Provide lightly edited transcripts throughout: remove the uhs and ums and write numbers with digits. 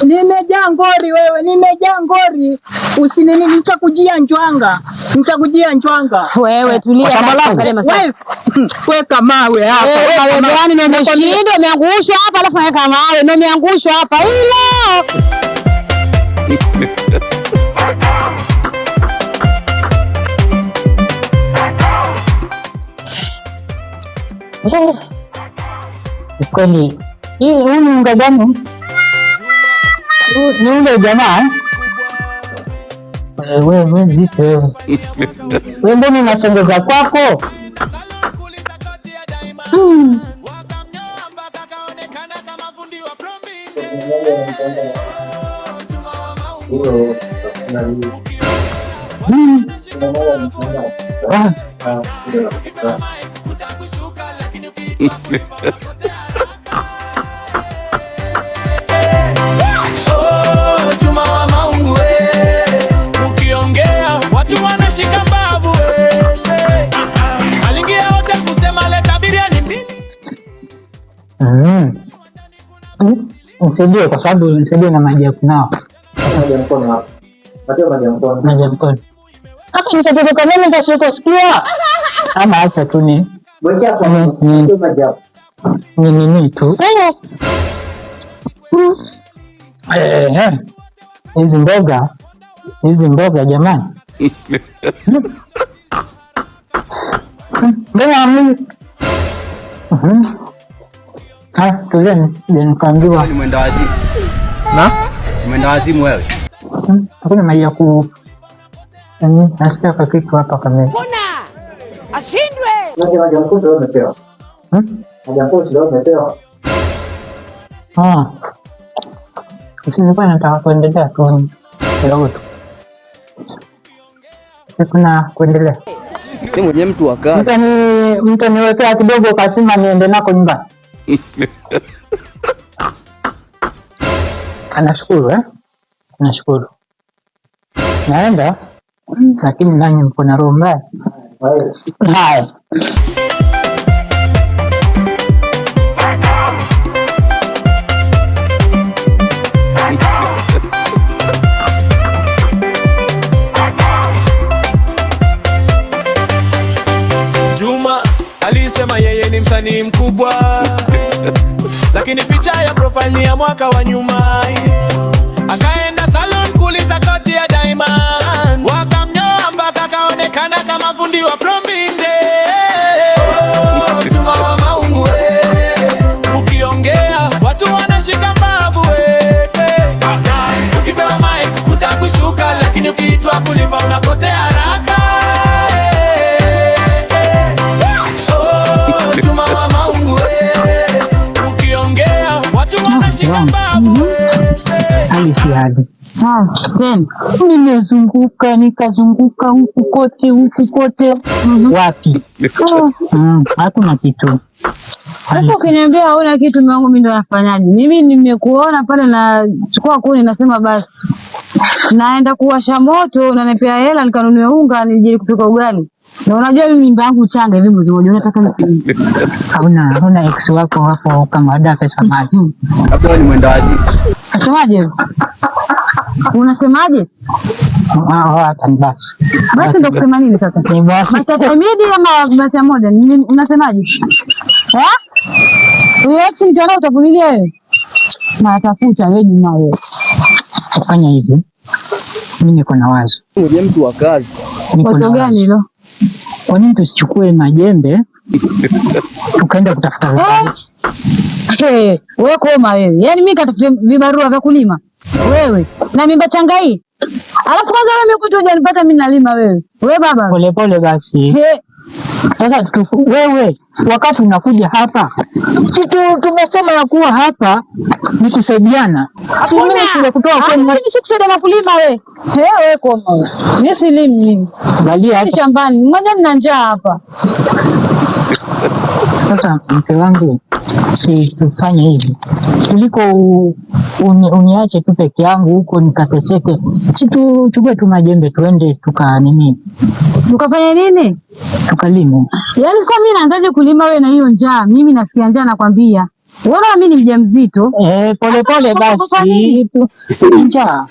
Nimejaa ngori wewe, nimejaa ngori. Usinini nitakujia njwanga. Wewe tulia. Weka mawe hapa. Wewe gani nimeshindwa nimeangushwa hapa alafu weka mawe. Nimeangushwa hapa. Ila. Kweli. Hii ni unga gani? Ni ule jamaa. Wewe vipi wewe? Wewe mbona unasongeza kwako? Nisaidie kwa sababu nisaidie na maji ya kunawa. Maji ya mkono hapa. Maji ya mkono. Hata nikatoka mimi nitasikia. Ama acha tu ni. Ngoja hapo ni maji hapo. Ni tu. Hizi mboga jamani. Mbona mimi? Tuleni nikaambiwa. Ni mwenda wazimu. Na? Mwenda wazimu wewe. Hakuna maji ya ku. Nasikia kwa kitu hapa kama. Kuna ashindwe. Maji ya mkono ndio umepewa. Maji ya mkono ndio umepewa. Usinikuwa nataka kuendelea tu. Kidogo tu. Kuna kuendelea. Ni mwenye mtu wa kazi. Mtu niwekea kidogo kasema niende nako nyumbani. Anashukuru nashukuru. Naenda lakini nanyi mko na roho mbaya. Hai. Juma alisema yeye ni msanii mkubwa lakini picha ya profile ya mwaka wa nyuma. Akaenda salon kuuliza koti ya diamond, wakamnyoa mpaka kaonekana kama fundi wa plumbing. Juma wa maungu ukiongea watu wanashika mbavu ukipewa mic utakushuka, lakini ukiitwa kulipa unapotea haraka. Juma wa maungu ukiongea watu wanashika mbavu. Hali tena nimezunguka nikazunguka huku kote. Wapi? Hakuna kitu. Sasa ukiniambia hauna kitu mwangu mimi ndo nafanyaje? Mimi nimekuona pale na chukua kuni nasema basi. Naenda kuwasha moto na nipea hela nikanunue unga nije kupika ugali. Na unajua mimi mimba yangu changa hivi mwezi mmoja unataka hauna ex wako hapo kama ada pesa maji. Hapo ni mwenda wazimu. Unasemaje? Unasemaje? Hata ni basi. Basi ndo kusema nini sasa? Ni basi. Basi ya media ama basi ya moja? Unasemaje? Wewe ex ndio utavumilia wewe. Na atafuta wewe Juma wewe. Fanya hivi. Mimi niko na wazo. Mwenye mtu wa kazi. Wazo gani hilo? Kwa nini tusichukue majembe tukaenda kutafuta vibarua? Wewe koma wewe. Yaani mimi katafuta vibarua vya kulima. Wewe na mimba changa hii. Alafu kwanza wewe mkutu hujanipata mimi nalima wewe. Wewe baba. Pole basi. Sasa wewe wakati unakuja hapa si tumesema ya kuwa hapa ni kusaidiana. Si mimi sikutoa kwa mimi sikusaidia na kulima wewe. Wewe koma wewe. Mimi silimi. Bali hapa shambani. Mmoja nina njaa hapa. Sasa mke wangu si tufanye hivi. Kuliko uniache tu peke yangu huko nikateseke. Si tuchukue tu majembe tuende nini? Tukafanya nini? Tukalime. Yaani sasa mimi naanzaje kulima wewe na hiyo njaa? Mimi nasikia njaa nakwambia. Unaona mimi ni mjamzito. Pole pole basi. Njaa.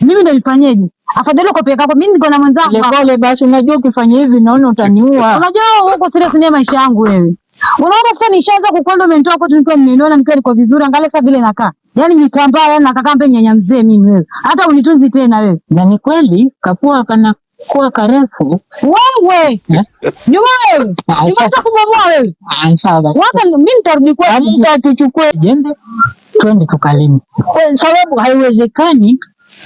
Mimi ndo nifanyeje? Afadhali ukopeka hapo, mimi niko na mwenzangu. Pole pole basi, unajua ukifanya hivi naona utaniua. Unajua huko serious ni maisha yangu wewe. Unaona sasa nishaanza kukonda mentoa kwa tulikuwa nimeona nikiwa niko vizuri, angalia sasa vile nakaa. Yaani nitambaa yani nakakaa mpe nyanya mzee mimi wewe. Hata unitunzi tena wewe. Na ni kweli kapua kana kwa karefu. Wewe. Nyuma wewe. Unataka kubomoa wewe. Sawa basi. Wacha mimi nitarudi kwa mtu tuchukue jembe twende tukalime. Kwa sababu haiwezekani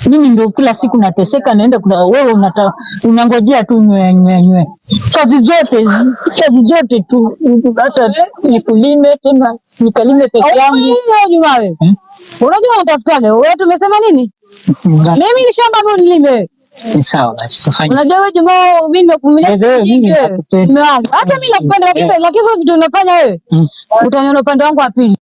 mimi ndio kila siku nateseka naenda kuna wewe unangojea tu nywe. Kazi zote tu hata nikulime tena nikalime peke yangu. Nyuma wewe. Unajua unatafutaga wewe tumesema nini? Mimi ni shamba mimi nilime. Sawa basi tufanye. Unajua wewe Juma mimi nakumilia. Hata mimi nakupenda lakini sio vitu unafanya wewe. Utaniona upande wangu wa pili.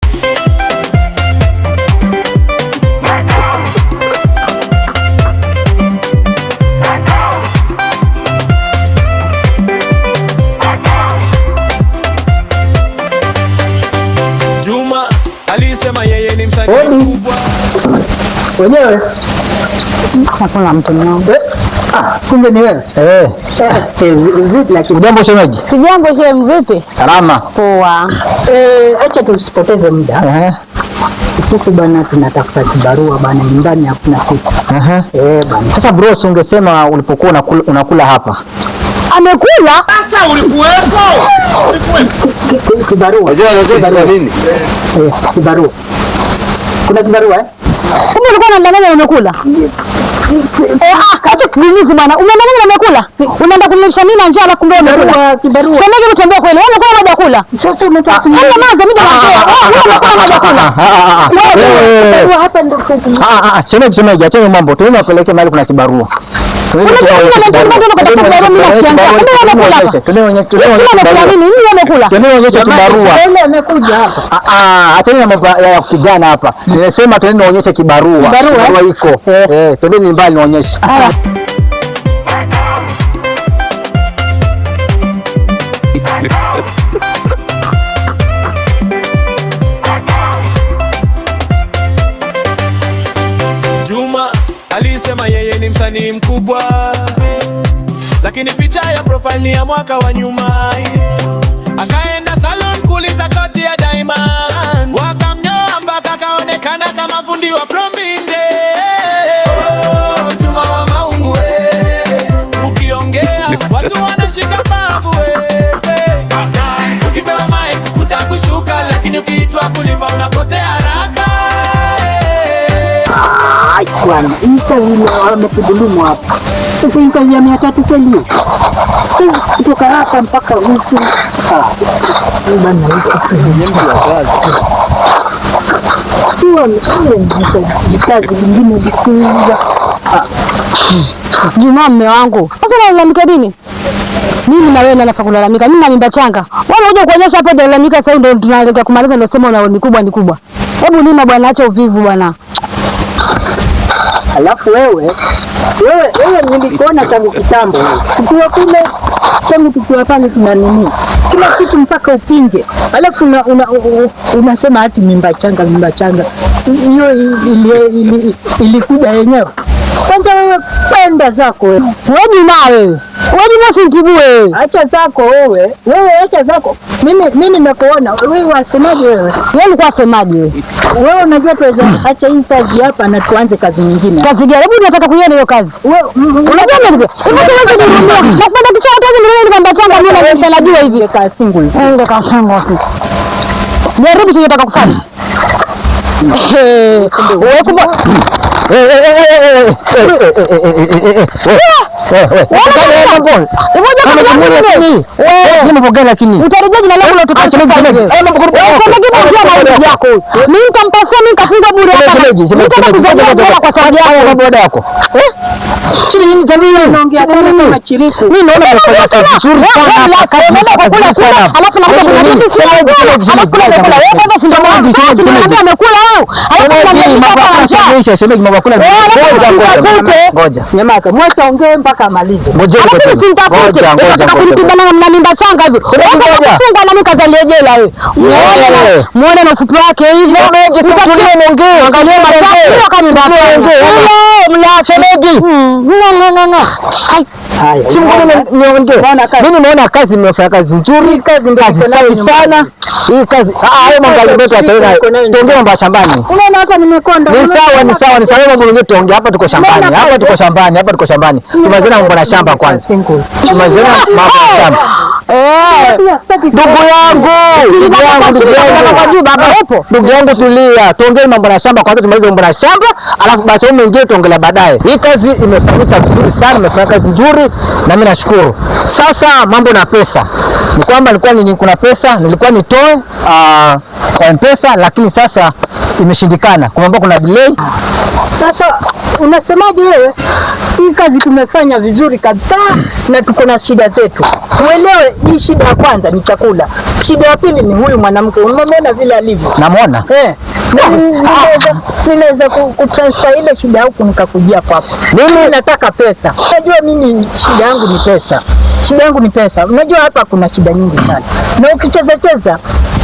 Juma alisema yeye ni msanii mkubwa. Wenyewe Hakuna mtu mwangu. kumbe ni wewe. Vipi lakini jambo shemeji? Si jambo shemeji, vipi? Salama. Poa. Acha tusipoteze muda. Sisi bwana tunatafuta kibarua bwana, nyumbani hakuna kitu. Bwana. Sasa bro, ungesema ulipokuwa unakula hapa. Amekula? Sasa ulikuwepo. Kibarua. Unajua nini? Kibarua. Kuna kibarua Kumbe ulikuwa unamdanganya umekula? Acha kunizi bwana. Umemdanganya umekula? Unaenda kumlisha mimi na njaa na kumbe umekula. Kibarua. Shemeji mtembea kweli. Wewe unakula moja kula. Sasa umetoka. Kama maza mimi naongea. Wewe unakula moja kula. Hapa ndio shemeji, acheni mambo. Tuende apeleke mahali kuna kibarua. Acheni na mambo ya kupigana hapa. Nimesema tuende nionyeshe kibarua. Kibarua iko. Twende nyumbani nionyeshe. Juma alisema yeye ni msanii mkubwa, lakini picha ya profile ni ya mwaka wa nyuma. Akaenda salon kuuliza koti ya Diamond, wakamnyoa mpaka kaonekana kama fundi wa plumbing. Juma wa maungu ukiongea watu wanashika babu. Ukipewa mic kutakushuka, lakini ukiitwa kulipa unapotea haraka. Bwana, interview wamekudhulumu hapa. Sasa interview ya 300 kweli. Kutoka hapa mpaka huko. Bwana, Mtu wa kazi. ni kazi nyingine zikuja. Juma mume wangu. Sasa unalalamika nini? Mimi na wewe nafaa kulalamika. Mimi na mimba changa. Wewe unakuja kuonyesha hapa unalalamika, sasa ndio tunaelekea kumaliza, ndio sema una ni kubwa. Hebu lima bwana, acha uvivu bwana. Alafu wewe nilikuona tangu kitambo. Tukiwa kule tukiwa pale tuna nini? Kila kitu mpaka upinge. Alafu unasema ati mimba changa. Hiyo ilikuja yenyewe. Kwanza wewe penda zako wewe. Wewe usinitibu wewe. Acha zako wewe. Acha zako. Mimi nakuona wewe wasemaje wewe? Wewe ulikuwa semaje wewe? Wewe unajua tuweza acha hii kazi hapa na tuanze kazi nyingine. Kazi gani? Hebu nataka kuiona hiyo kazi. Wewe unajua nini? Napenda kichwa kazi ndio kwamba changa mimi na najua hivi. Ka single. Ndio ka single. Jaribu tu unataka kufanya. Wewe kubwa. Mimi nitampasua, mimi nikafunga bure hapa. Kwa sababu yako. Chini nini jamii? Unaongea sana kama chiriku. Mimi naona umefanya kazi nzuri sana. Kula alafu nakuja kunarudi sio wewe. Alafu unakula wewe kwanza funga mwanangu. Unaniambia amekula wewe. Alafu shemeji mama kula. Ngoja. Nyamaka, mwacha ongee mpaka amalize. Ngoja. Ngoja. Kunipimba na mimba changa hivyo. Funga na mimi kazalie jela wewe. Muone na ufupi wake hivyo. Angalia matatu kama mimba. Mla shemeji. No. Haya. Mimi naona kazi mmefanya kazi nzuri, kazi safi sana. Hii kazi hayo mambo yetu yataenda. Tuongee mambo ya shambani. Unaona hata nimekonda. Ni sawa mambo mengi tuongee hapa, tuko shambani. Tumazana mambo ya shamba kwanza. Tumazana mambo ya shamba. Ndugu yangu tulia. Tuongee mambo ya shamba kwanza, tumalize mambo ya shamba, alafu basi wewe mwingine tuongelea baadaye. Hii kazi imefanyika vizuri sana, imefanya kazi nzuri na mimi nashukuru. Sasa mambo na pesa. Ni kwamba kuna pesa nilikuwa nitoe kwa M-Pesa, lakini sasa imeshindikana. Kumbe kuna delay. Sasa unasemaje wewe? Hii kazi tumefanya vizuri kabisa na tuko na shida zetu. Uelewe hii shida ya kwanza ni chakula. Shida ya pili ni huyu mwanamke. Unaona vile alivyo. Namuona? Ninaweza kutransfer ile shida huku nikakujia kwako. Mimi nataka pesa. Unajua mimi shida yangu ni pesa. Unajua hapa kuna shida nyingi sana. Na ukicheza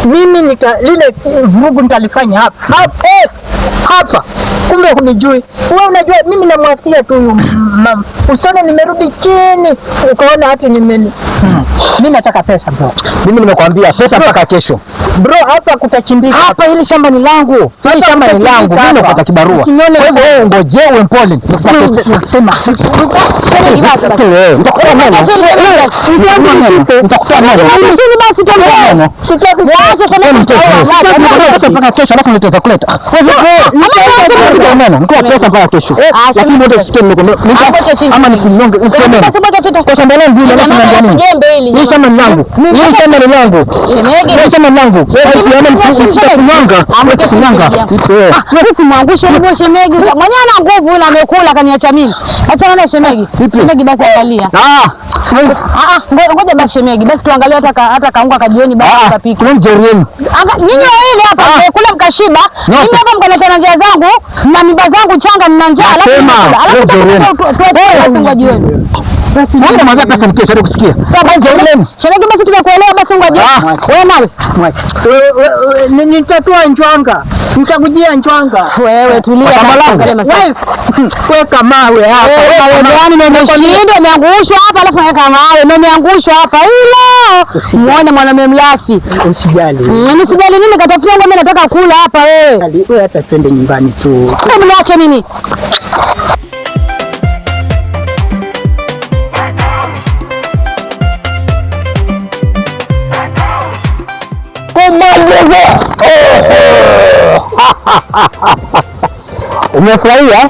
mimi lile vurugu nitalifanya hapa. Kumbe hunijui. Wewe unajua mimi namwafia tu mama. Usione nimerudi chini ukaona hata mimi nataka pesa bro. Mimi nimekwambia pesa mpaka kesho. Bro, hapa kutachimbika. Hapa hili shamba ni langu. Mimi napata kibarua. Kwa hivyo wewe ngoje uwe mpole. Nasema. Nitakupa neno. Basi tuongee. Waache pesa mpaka kesho alafu nitaweza kuleta. Nikuwa pesa mpaka kesho. Lakini wote tusikie ama nikilonge usione. Kwa shamba langu hili alafu naambia nini? Hii shamba ni langu. Usimwangushe mimi shemegi. Mwenye ana nguvu na amekula kaniacha mimi. Acha na shemegi. Shemegi basi angalia. Ngoja basi shemegi. Basi tuangalie hata kaunga kajioni basi tutapika. Nyinyi wawili hapa kula mkashiba. Mimi hapa mkanatana njia zangu na mimba zangu changa nina njaa. Alafu tutoe jioni. Mbona mwanzo pesa ni kesho kusikia? Shemegi basi tumekuelewa basi ngoja. Wewe nawe. Nitatoa njwanga. Nitakujia njwanga. Wewe tulia. Weka mawe hapa. Yaani nimeshindwa niangushwa hapa alafu weka mawe. Nimeangushwa hapa. Muone mwanamume mlafi. Usijali. Nisijali nini katafutia ngome nataka kula hapa wewe. Wewe hata twende nyumbani tu. Hebu niache mimi. Umefurahia?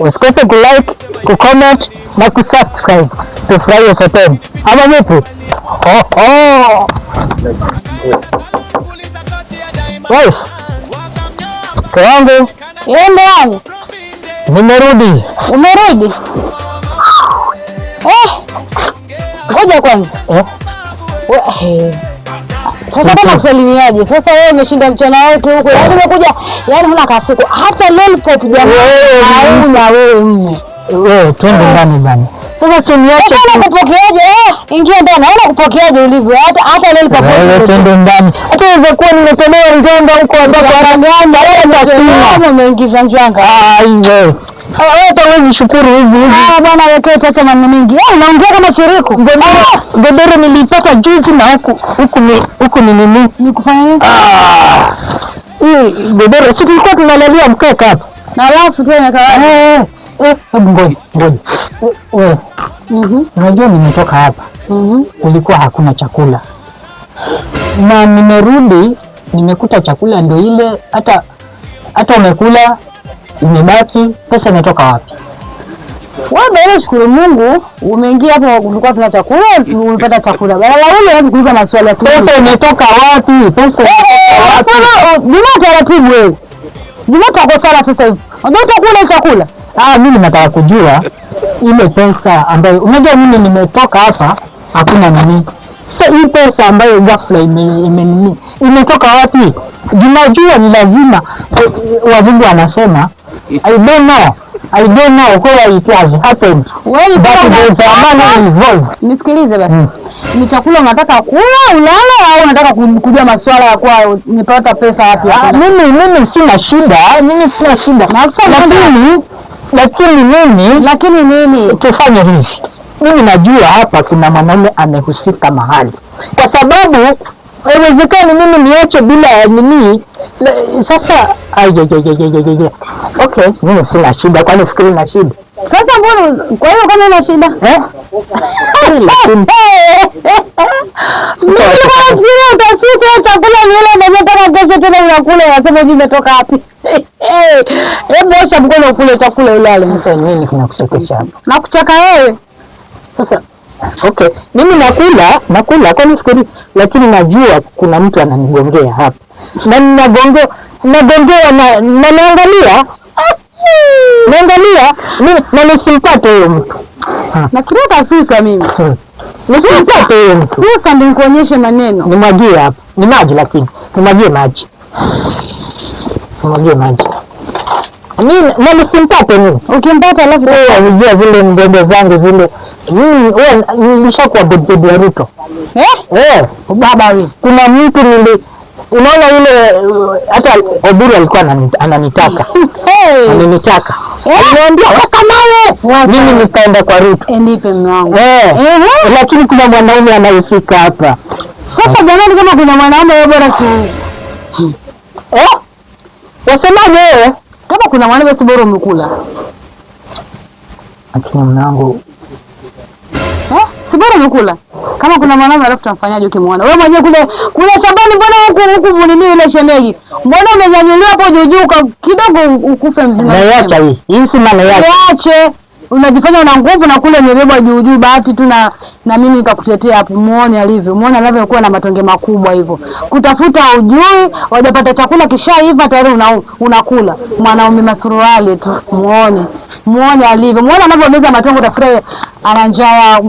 Usikose kulike, kucomment na kusubscribe. Tufurahie sote. Ama vipi? Wewe. Kwangu. Ende wangu. Nimerudi. Umerudi? Ngoja kwanza. Sasa kama kusalimiaje? Sasa wewe umeshinda mchana wote huko. Yaani umekuja, yaani huna kafuko. Hata lollipop jamani. Hauna wewe mume. Wewe twende ndani bana. Sasa si niache. Sasa nakupokeaje? Ingia ndani. Naona kupokeaje ulivyo. Hata lollipop. Wewe twende ndani. Hata uweze kuwa nimetolewa njanga huko ambako anaganda. Wewe umeingiza njanga. Wewe. Hata huwezi shukuru hivi. Bwana wewe tata maneno mengi. Unaongea kama shiriku. Godoro nilipata juzi na huku ni nini? Nikufanya nini? Hii godoro sisi tulikuwa tunalalia mkeka hapa. Na alafu tena kawa. Ngoja. Wewe. Unajua nimetoka hapa. Kulikuwa hakuna chakula. Na nimerudi nimekuta chakula ndio ile hata umekula imebaki, pesa imetoka wapi? Wewe bado shukuru Mungu, umeingia hapo kulikuwa tuna chakula, umepata chakula. Badala wewe unaweza kuuliza maswali ya pesa imetoka wapi? Pesa Juma taratibu wewe. Juma tako sala sasa hivi. Unajua utakula chakula. Mimi nataka kujua ile pesa ambayo unajua mimi nimetoka hapa hakuna nini. Sasa hii pesa ambayo ghafla imetoka wapi? Jinajua ni lazima wazungu wanasema I don't know where it has happened. Wewe nisikilize basi. Ni chakula unataka kula ulale au unataka kujua masuala ya kuwa nimepata pesa wapi? Mimi sina shida. Lakini nini? Tufanye hivi. Mimi najua hapa kuna mwanaume amehusika mahali. Kwa sababu haiwezekani mimi niache bila nini. Sasa okay, mimi sina shida. Kwani fikiri na shida? Sasa mbona kwa hiyo kama una shida? Lakini utasisi chakula yule ndio kama kesho tena unakula unasema hivi imetoka wapi? Hebu osha mkono ukule chakula ulale. Sasa nini kinakuchekesha hapo? Nakucheka wewe. Sasa okay, mimi nakula kwani fikiri, lakini najua kuna mtu ananigongea hapa. Na nagongewa na naangalia na nisimpate huyo mtu. Na kireta susa mimi. Nisimpate huyo mtu. Susa ndio nikuonyeshe maneno. Nimwagie hapa. Ni maji lakini. Nimwagie maji. Mimi na nisimpate mimi. Ukimpata alafu unajua zile mdogo zangu zile. Wewe nilishakuwa bodyguard ya Ruto. Baba wewe. Kuna mtu unaona yule hata Oburu alikuwa ananitaka. Ananitaka. Niambia kama wewe. Mimi nikaenda kwa Ruto. Nipe mwanangu. Lakini kuna mwanaume anahusika hapa. Sasa jamani, kama kuna mwanaume wewe bora si. Wasemaje wewe? Kama kuna mwanaume si bora umekula. Lakini mwanangu si bora umekula. Kama kuna mwanaume alafu tamfanyaje ukimwona? Wewe mwenyewe kule shambani mbona huku nini ile shemeji? Mbona umenyanyuliwa hapo juu kidogo ukufe mzima? Naacha hii. Hii si maana yake. Niache. Unajifanya una nguvu na kule umebeba juu bahati tu na mimi nikakutetea hapo. Muone alivyo. Muone anavyokuwa na matonge makubwa hivyo. Kutafuta ujui, wajapata chakula kishaiva tayari unakula. Mwanaume masuruali tu. Muone alivyo. Muone anavyomeza matongo tafuta ana njaa.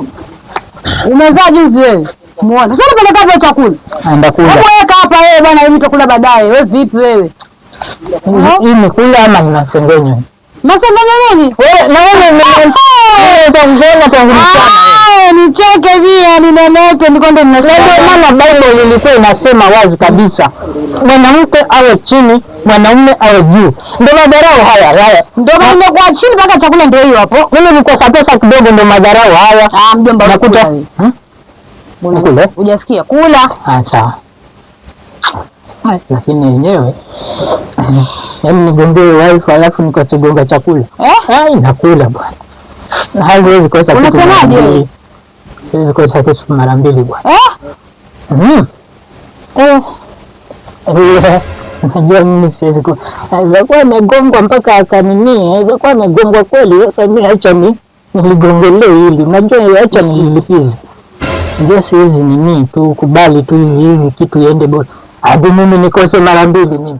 Umezaa juzi wewe? Muone. Sasa unapeleka hapo chakula. Aenda kula. Hebu weka hapa wewe bwana, hivi tutakula baadaye. Wewe vipi wewe? Hii ni kula ama ninasengenyo? Nasengenyo nini? Wewe na wewe utaongea tangu mchana. Nicheke via nineneke nikonde ninasema. Maana Bible ilikuwa inasema wazi kabisa. Mwanamke awe chini, mwanaume awe juu. Ndio madharau haya. Ndio maana kwa chini mpaka chakula ndio hiyo hapo. Mimi nilikosa pesa kidogo ndio madharau haya. Mjomba nakuta. Kula. Hujasikia? Kula. Sawa. Lakini yenyewe yaani nigombee wifi alafu nikosegonga chakula. Nakula bwana. Haiwezi kosa. Unasemaje? Siwezi kosa kitu mara mbili bwana. Najua mimi siwezi ku. Alikuwa amegongwa mpaka akanini, alikuwa amegongwa kweli. Sasa mimi acha niligongelee hili. Najua acha nililipize. Ndio siwezi nini tu kubali tu hivi kitu iende bora. Hadi mimi nikose mara mbili mimi.